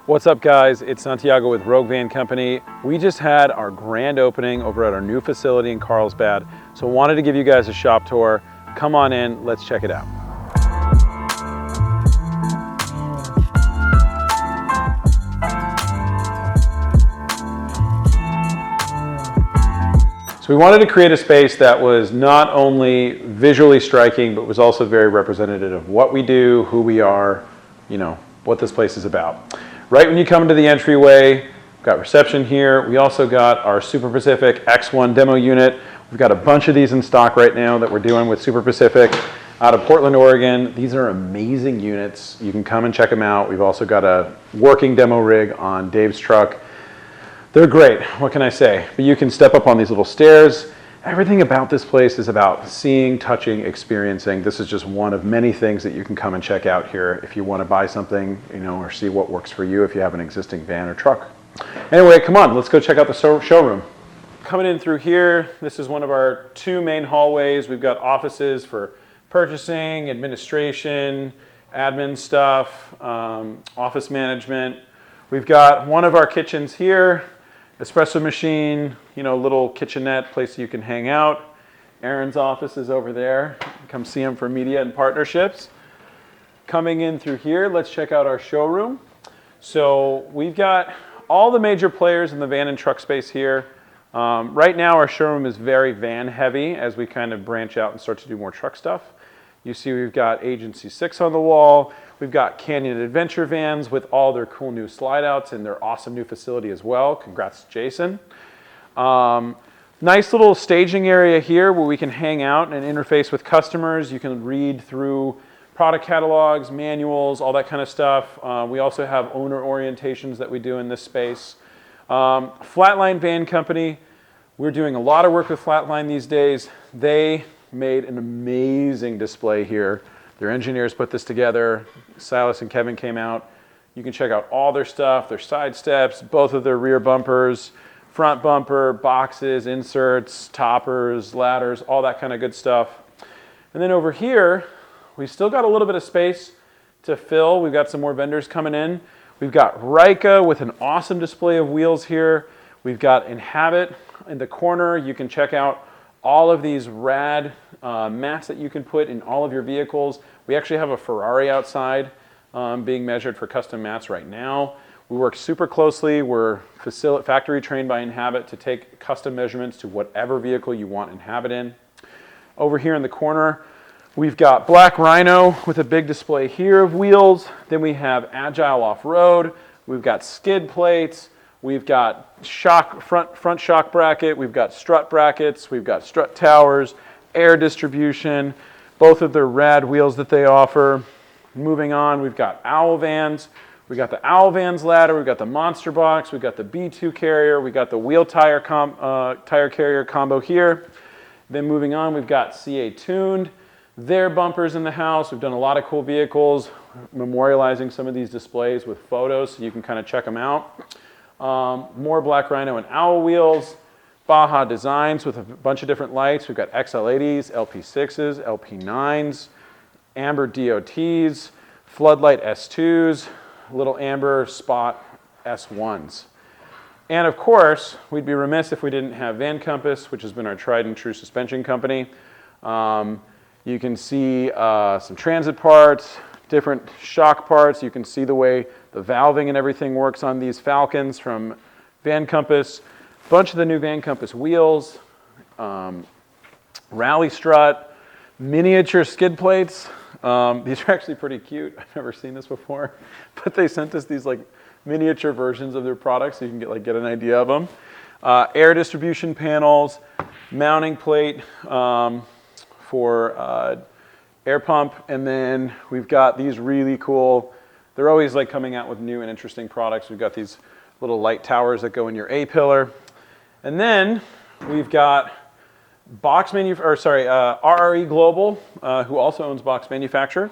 What's up, guys? It's Santiago with Rogue Van Company. We just had our grand opening over at our new facility in Carlsbad, so wanted to give you guys a shop tour. Come on in, let's check it out. So we wanted to create a space that was not only visually striking, but was also very representative of what we do, who we are, you know, what this place is about. Right when you come into the entryway, we've got reception here. We also got our Super Pacific X1 demo unit. We've got a bunch of these in stock right now that we're doing with Super Pacific out of Portland, Oregon. These are amazing units. You can come and check them out. We've also got a working demo rig on Dave's truck. They're great, what can I say? But you can step up on these little stairs. Everything about this place is about seeing, touching, experiencing. This is just one of many things that you can come and check out here if you want to buy something, you know, or see what works for you if you have an existing van or truck. Anyway, come on, let's go check out the showroom. Coming in through here, this is one of our two main hallways. We've got offices for purchasing, administration, admin stuff, office management. We've got one of our kitchens here. Espresso machine, you know, little kitchenette, place you can hang out. Aaron's office is over there. Come see him for media and partnerships. Coming in through here, let's check out our showroom. So we've got all the major players in the van and truck space here. Right now our showroom is very van heavy as we kind of branch out and start to do more truck stuff. You see we've got Agency 6 on the wall. We've got Canyon Adventure vans with all their cool new slide outs in their awesome new facility as well. Congrats, Jason. Nice little staging area here where we can hang out and interface with customers. You can read through product catalogs, manuals, all that kind of stuff. We also have owner orientations that we do in this space. Flatline Van Company. We're doing a lot of work with Flatline these days. They made an amazing display here. Their engineers put this together. Silas and Kevin came out. You can check out all their stuff, their side steps, both of their rear bumpers, front bumper, boxes, inserts, toppers, ladders, all that kind of good stuff. And then over here, we've still got a little bit of space to fill. We've got some more vendors coming in. We've got Ryka with an awesome display of wheels here. We've got Inhabit in the corner. You can check out all of these rad mats that you can put in all of your vehicles. We actually have a Ferrari outside being measured for custom mats right now. We work super closely. We're factory trained by Inhabit to take custom measurements to whatever vehicle you want Inhabit in. Over here in the corner, we've got Black Rhino with a big display here of wheels. Then we have Agile Off-Road. We've got skid plates. We've got front shock bracket, we've got strut brackets, we've got strut towers, air distribution, both of their rad wheels that they offer. Moving on, we've got Owl Vans. We've got the Owl Vans ladder, we've got the Monster Box, we've got the B2 carrier, we've got the wheel tire carrier combo here. Then moving on, we've got CA Tuned, their bumpers in the house. We've done a lot of cool vehicles, memorializing some of these displays with photos so you can kind of check them out. More Black Rhino and Owl wheels, Baja Designs with a bunch of different lights. We've got XL80s, LP6s, LP9s, Amber DOTs, Floodlight S2s, Little Amber Spot S1s. And of course, we'd be remiss if we didn't have Van Compass, which has been our tried and true suspension company. You can see some transit parts, different shock parts. You can see the way the valving and everything works on these Falcons from Van Compass. A bunch of the new Van Compass wheels, rally strut, miniature skid plates. These are actually pretty cute. I've never seen this before, but they sent us these like miniature versions of their products so you can get an idea of them. Air distribution panels, mounting plate for air pump, and then we've got these really cool, they're always like coming out with new and interesting products. We've got these little light towers that go in your A-pillar. And then we've got RRE Global, who also owns Box Manufacturer.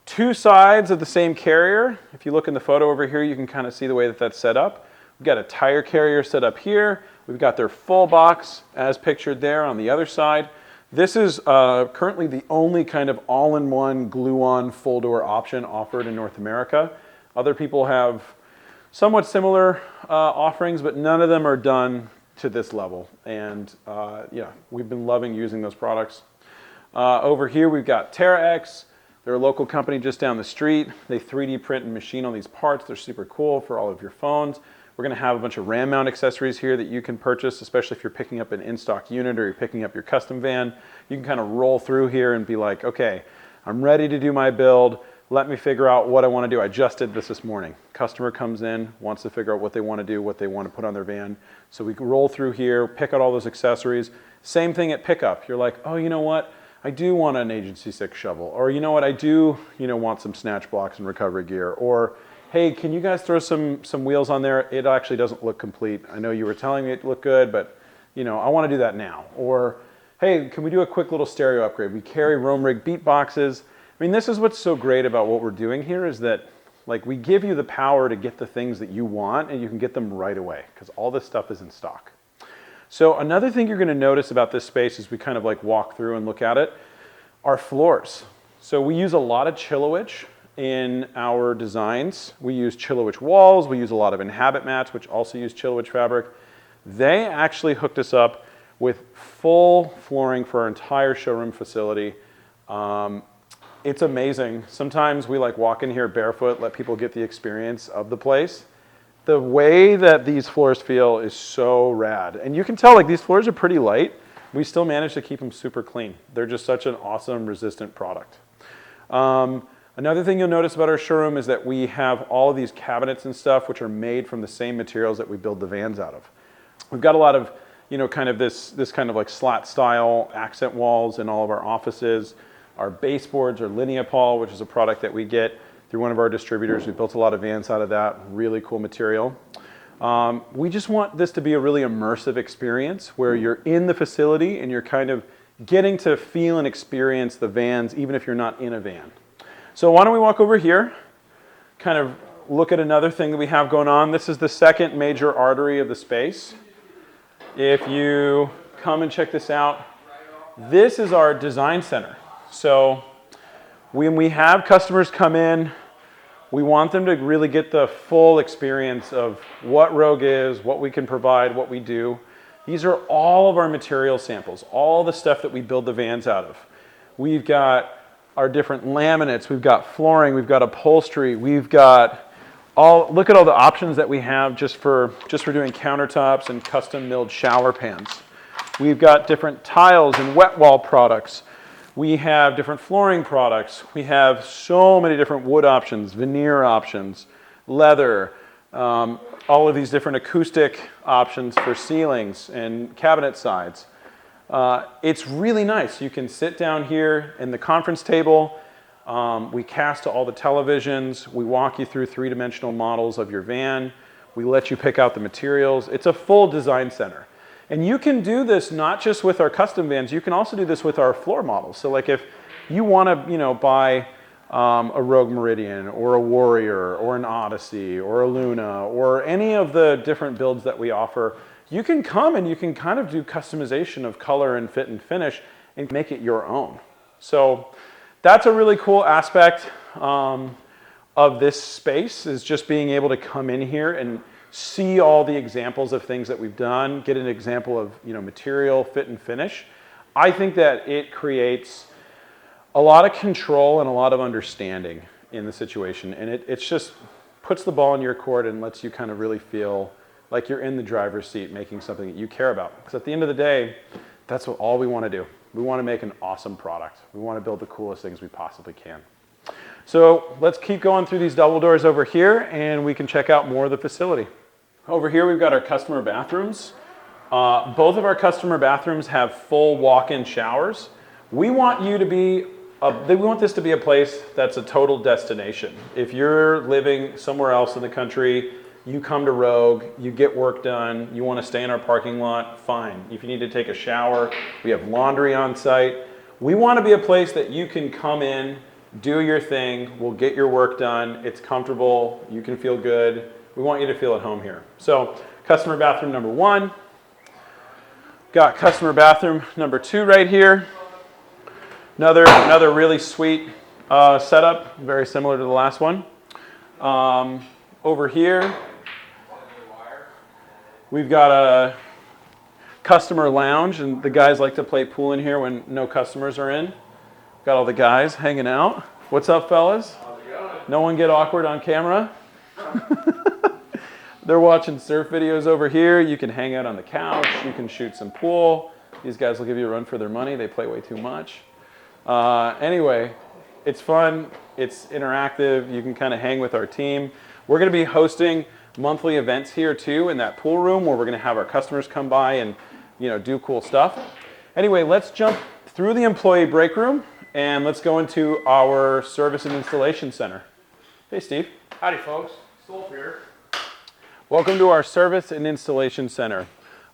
Two sides of the same carrier. If you look in the photo over here, you can kind of see the way that that's set up. We've got a tire carrier set up here. We've got their full box as pictured there on the other side. This is currently the only kind of all-in-one glue-on full door option offered in North America. Other people have somewhat similar offerings, but none of them are done to this level. And yeah, we've been loving using those products. Over here we've got TerraX. They're a local company just down the street. They 3D print and machine all these parts. They're super cool for all of your phones. We're going to have a bunch of RAM mount accessories here that you can purchase, especially if you're picking up an in-stock unit or you're picking up your custom van. You can kind of roll through here and be like, okay, I'm ready to do my build. Let me figure out what I want to do. I just did this morning. Customer comes in, wants to figure out what they want to do, what they want to put on their van. So we can roll through here, pick out all those accessories. Same thing at pickup. You're like, oh, you know what? I do want an Agency 6 shovel. Or you know what? I do, want some snatch blocks and recovery gear. Or, hey, can you guys throw some wheels on there? It actually doesn't look complete. I know you were telling me it looked good, but I want to do that now. Or, hey, can we do a quick little stereo upgrade? We carry Roam Rig beat boxes. I mean, this is what's so great about what we're doing here is that we give you the power to get the things that you want and you can get them right away because all this stuff is in stock. So another thing you're going to notice about this space as we kind of walk through and look at it are floors. So we use a lot of Chillowich in our designs. We use Chillowich walls. We use a lot of Inhabit mats, which also use Chillowich fabric. They actually hooked us up with full flooring for our entire showroom facility. It's amazing. Sometimes we walk in here barefoot, let people get the experience of the place. The way that these floors feel is so rad. And you can tell these floors are pretty light. We still manage to keep them super clean. They're just such an awesome resistant product. Another thing you'll notice about our showroom is that we have all of these cabinets and stuff which are made from the same materials that we build the vans out of. We've got a lot of, kind of this kind of slat style accent walls in all of our offices. Our baseboards are Lineapol, which is a product that we get through one of our distributors. We built a lot of vans out of that, really cool material. We just want this to be a really immersive experience where you're in the facility and you're kind of getting to feel and experience the vans even if you're not in a van. So why don't we walk over here, kind of look at another thing that we have going on. This is the second major artery of the space. If you come and check this out, this is our design center. So when we have customers come in, we want them to really get the full experience of what Rogue is, what we can provide, what we do. These are all of our material samples, all the stuff that we build the vans out of. We've got our different laminates, we've got flooring, we've got upholstery, we've got look at all the options that we have just for doing countertops and custom milled shower pans. We've got different tiles and wet wall products. We have different flooring products. We have so many different wood options, veneer options, leather, all of these different acoustic options for ceilings and cabinet sides. It's really nice. You can sit down here in the conference table. We cast to all the televisions. We walk you through three-dimensional models of your van. We let you pick out the materials. It's a full design center. And you can do this not just with our custom vans, you can also do this with our floor models. So if you want to, buy a Rogue Meridian or a Warrior or an Odyssey or a Luna or any of the different builds that we offer, you can come and you can kind of do customization of color and fit and finish and make it your own. So that's a really cool aspect of this space is just being able to come in here and see all the examples of things that we've done, get an example of material, fit and finish. I think that it creates a lot of control and a lot of understanding in the situation. And it's just puts the ball in your court and lets you kind of really feel like you're in the driver's seat making something that you care about. Because at the end of the day, that's all we want to do. We want to make an awesome product. We want to build the coolest things we possibly can. So let's keep going through these double doors over here and we can check out more of the facility. Over here we've got our customer bathrooms. Both of our customer bathrooms have full walk-in showers. We want this to be a place that's a total destination. If you're living somewhere else in the country, you come to Rogue, you get work done, you want to stay in our parking lot, fine. If you need to take a shower, we have laundry on site. We want to be a place that you can come in, do your thing, we'll get your work done, it's comfortable, you can feel good. We want you to feel at home here. So customer bathroom number 1. Got customer bathroom number 2 right here. Another really sweet setup, very similar to the last one. Over here, we've got a customer lounge, and the guys like to play pool in here when no customers are in. Got all the guys hanging out. What's up, fellas? How's it going? No one get awkward on camera? They're watching surf videos over here. You can hang out on the couch. You can shoot some pool. These guys will give you a run for their money. They play way too much. Anyway, it's fun. It's interactive. You can kind of hang with our team. We're going to be hosting monthly events here too in that pool room where we're going to have our customers come by and do cool stuff. Anyway, let's jump through the employee break room and let's go into our service and installation center. Hey, Steve. Howdy, folks. Stolf here. Welcome to our service and installation center.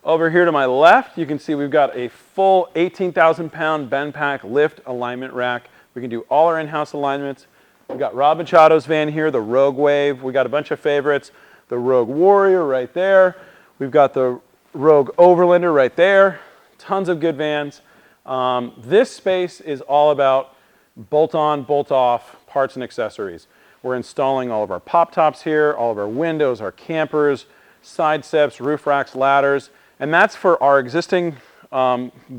Over here to my left, you can see we've got a full 18,000-pound bend pack lift alignment rack. We can do all our in-house alignments. We've got Rob Machado's van here, the Rogue Wave. We got a bunch of favorites. The Rogue Warrior right there. We've got the Rogue Overlander right there. Tons of good vans. This space is all about bolt-on, bolt-off parts and accessories. We're installing all of our pop tops here, all of our windows, our campers, side steps, roof racks, ladders, and that's for our existing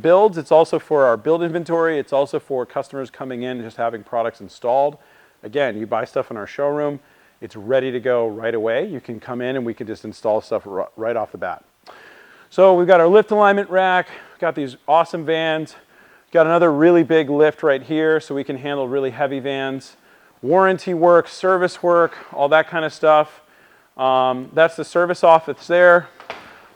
builds. It's also for our build inventory. It's also for customers coming in and just having products installed. Again, you buy stuff in our showroom, it's ready to go right away. You can come in and we can just install stuff right off the bat. So we've got our lift alignment rack, got these awesome vans, got another really big lift right here so we can handle really heavy vans. Warranty work, service work, all that kind of stuff. That's the service office there.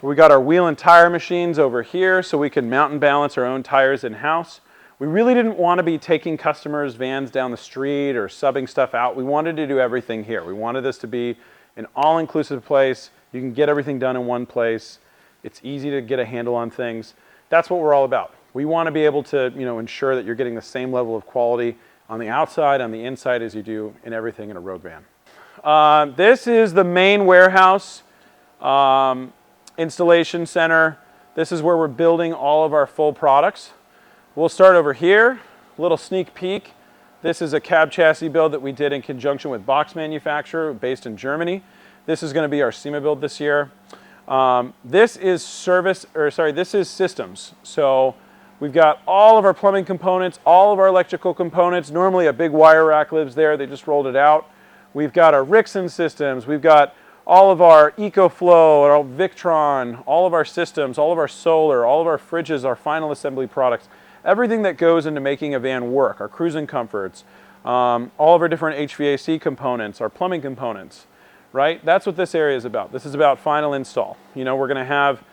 We got our wheel and tire machines over here so we can mount and balance our own tires in-house. We really didn't want to be taking customers' vans down the street or subbing stuff out. We wanted to do everything here. We wanted this to be an all-inclusive place. You can get everything done in one place. It's easy to get a handle on things. That's what we're all about. We want to be able to, ensure that you're getting the same level of quality on the outside, on the inside as you do in everything in a Rogue van. This is the main warehouse installation center. This is where we're building all of our full products. We'll start over here, a little sneak peek. This is a cab chassis build that we did in conjunction with Box Manufacturer based in Germany. This is going to be our SEMA build this year. This is systems. So we've got all of our plumbing components, all of our electrical components. Normally a big wire rack lives there. They just rolled it out. We've got our Rixon systems. We've got all of our EcoFlow, our Victron, all of our systems, all of our solar, all of our fridges, our final assembly products. Everything that goes into making a van work, our cruising comforts, all of our different HVAC components, our plumbing components, right? That's what this area is about. This is about final install. We're going to have,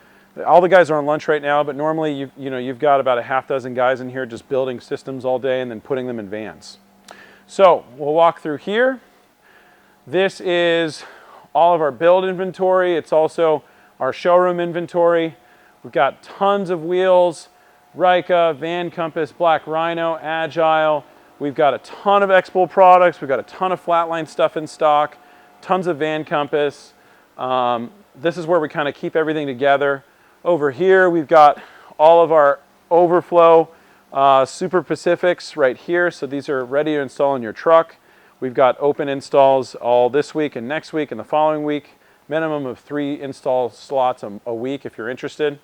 all the guys are on lunch right now, but normally you've got about a half dozen guys in here just building systems all day and then putting them in vans. So we'll walk through here. This is all of our build inventory. It's also our showroom inventory. We've got tons of wheels, Ryka, Van Compass, Black Rhino, Agile. We've got a ton of Expo products. We've got a ton of flatline stuff in stock, tons of Van Compass. This is where we kind of keep everything together. Over here, we've got all of our overflow Super Pacifics right here. So these are ready to install in your truck. We've got open installs all this week and next week and the following week. Minimum of 3 install slots a week if you're interested.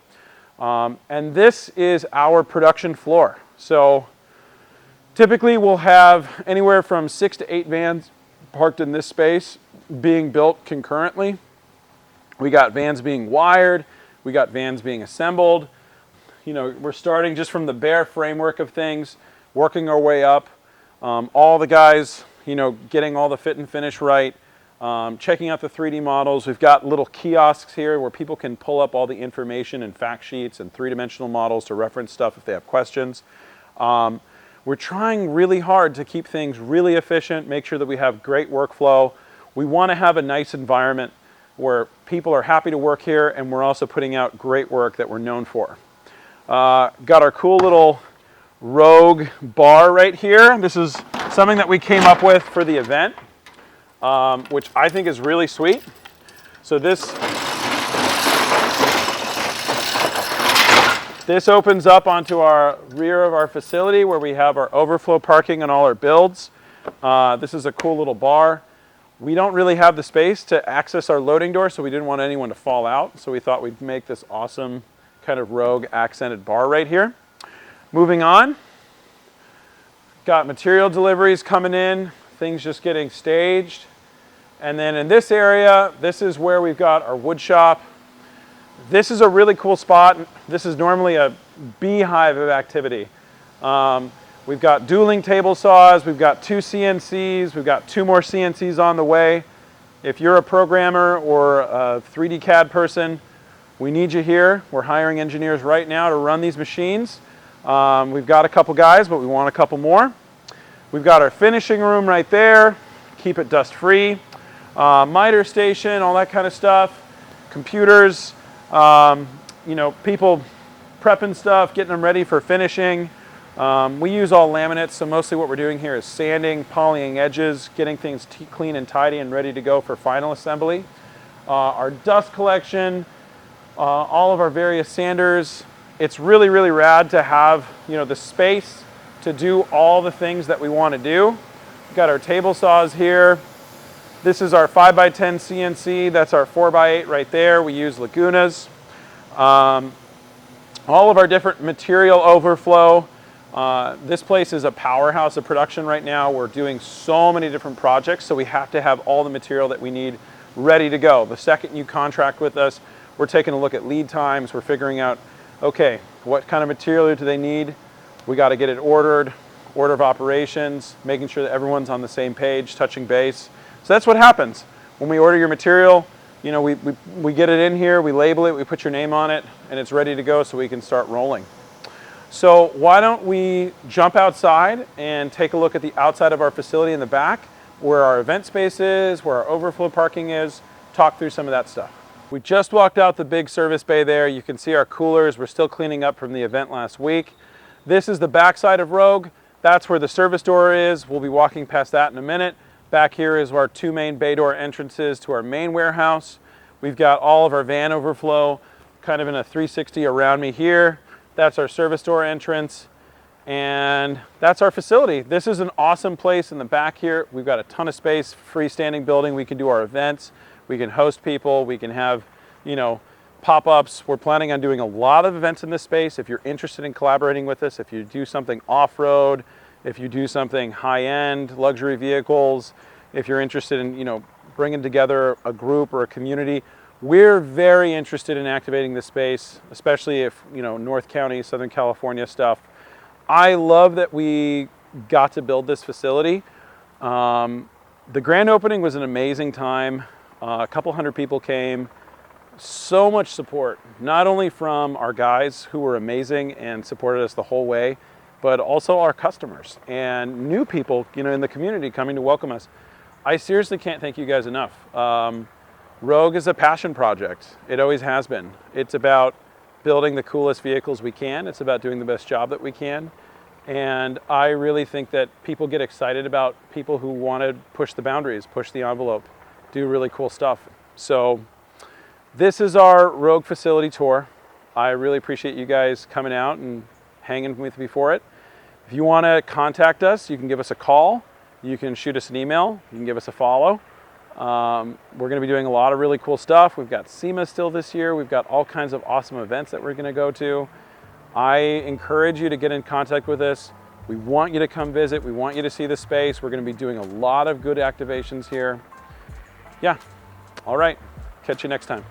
And this is our production floor. So typically we'll have anywhere from 6 to 8 vans parked in this space being built concurrently. We got vans being wired. We got vans being assembled. We're starting just from the bare framework of things, working our way up. All the guys, getting all the fit and finish right, checking out the 3D models. We've got little kiosks here where people can pull up all the information and fact sheets and 3-dimensional models to reference stuff if they have questions. We're trying really hard to keep things really efficient, make sure that we have great workflow. We want to have a nice environment where people are happy to work here, and we're also putting out great work that we're known for. Got our cool little Rogue bar right here. This is something that we came up with for the event, which I think is really sweet. So this opens up onto our rear of our facility where we have our overflow parking and all our builds. This is a cool little bar. We don't really have the space to access our loading door, so we didn't want anyone to fall out. So we thought we'd make this awesome kind of rogue accented bar right here. Moving on, got material deliveries coming in, things just getting staged. And then in this area, this is where we've got our wood shop. This is a really cool spot. This is normally a beehive of activity. We've got dueling table saws, we've got 2 CNCs, we've got 2 more CNCs on the way. If you're a programmer or a 3D CAD person, we need you here. We're hiring engineers right now to run these machines. We've got a couple guys, but we want a couple more. We've got our finishing room right there. Keep it dust free. Miter station, all that kind of stuff. Computers, you know, people prepping stuff, getting them ready for finishing. We use all laminates, so mostly what we're doing here is sanding, polying edges, getting things clean and tidy and ready to go for final assembly. Our dust collection, all of our various sanders. It's really, really rad to have, you know, the space to do all the things that we want to do. We've got our table saws here. This is our 5x10 CNC. That's our 4x8 right there. We use Lagunas. All of our different material overflow. This place is a powerhouse of production right now. We're doing so many different projects, so we have to have all the material that we need ready to go. The second you contract with us, we're taking a look at lead times. We're figuring out, okay, what kind of material do they need? We got to get it ordered, order of operations, making sure that everyone's on the same page, touching base. So that's what happens. When we order your material, you know, we get it in here, we label it, we put your name on it, and it's ready to go so we can start rolling. So why don't we jump outside and take a look at the outside of our facility in the back, where our event space is, where our overflow parking is, talk through some of that stuff. We just walked out the big service bay there. You can see our coolers. We're still cleaning up from the event last week. This is the back side of Rogue. That's where the service door is. We'll be walking past that in a minute. Back here is our 2 main bay door entrances to our main warehouse. We've got all of our van overflow kind of in a 360 around me here. That's our service door entrance, and that's our facility. This is an awesome place in the back here. We've got a ton of space, freestanding building. We can do our events. We can host people. We can have, you know, pop-ups. We're planning on doing a lot of events in this space. If you're interested in collaborating with us, if you do something off-road, if you do something high-end, luxury vehicles, if you're interested in, you know, bringing together a group or a community, we're very interested in activating this space, especially if, you know, North County, Southern California stuff. I love that we got to build this facility. The grand opening was an amazing time. A couple hundred people came. So much support, not only from our guys who were amazing and supported us the whole way, but also our customers and new people, you know, in the community coming to welcome us. I seriously can't thank you guys enough. Rogue is a passion project. It always has been. It's about building the coolest vehicles we can. It's about doing the best job that we can. And I really think that people get excited about people who want to push the boundaries, push the envelope, do really cool stuff. So this is our Rogue facility tour. I really appreciate you guys coming out and hanging with me for it. If you want to contact us, you can give us a call. You can shoot us an email. You can give us a follow. We're going to be doing a lot of really cool stuff. We've got SEMA still this year. We've got all kinds of awesome events that we're going to go to. I encourage you to get in contact with us. We want you to come visit. We want you to see the space. We're going to be doing a lot of good activations here. Yeah. All right. Catch you next time.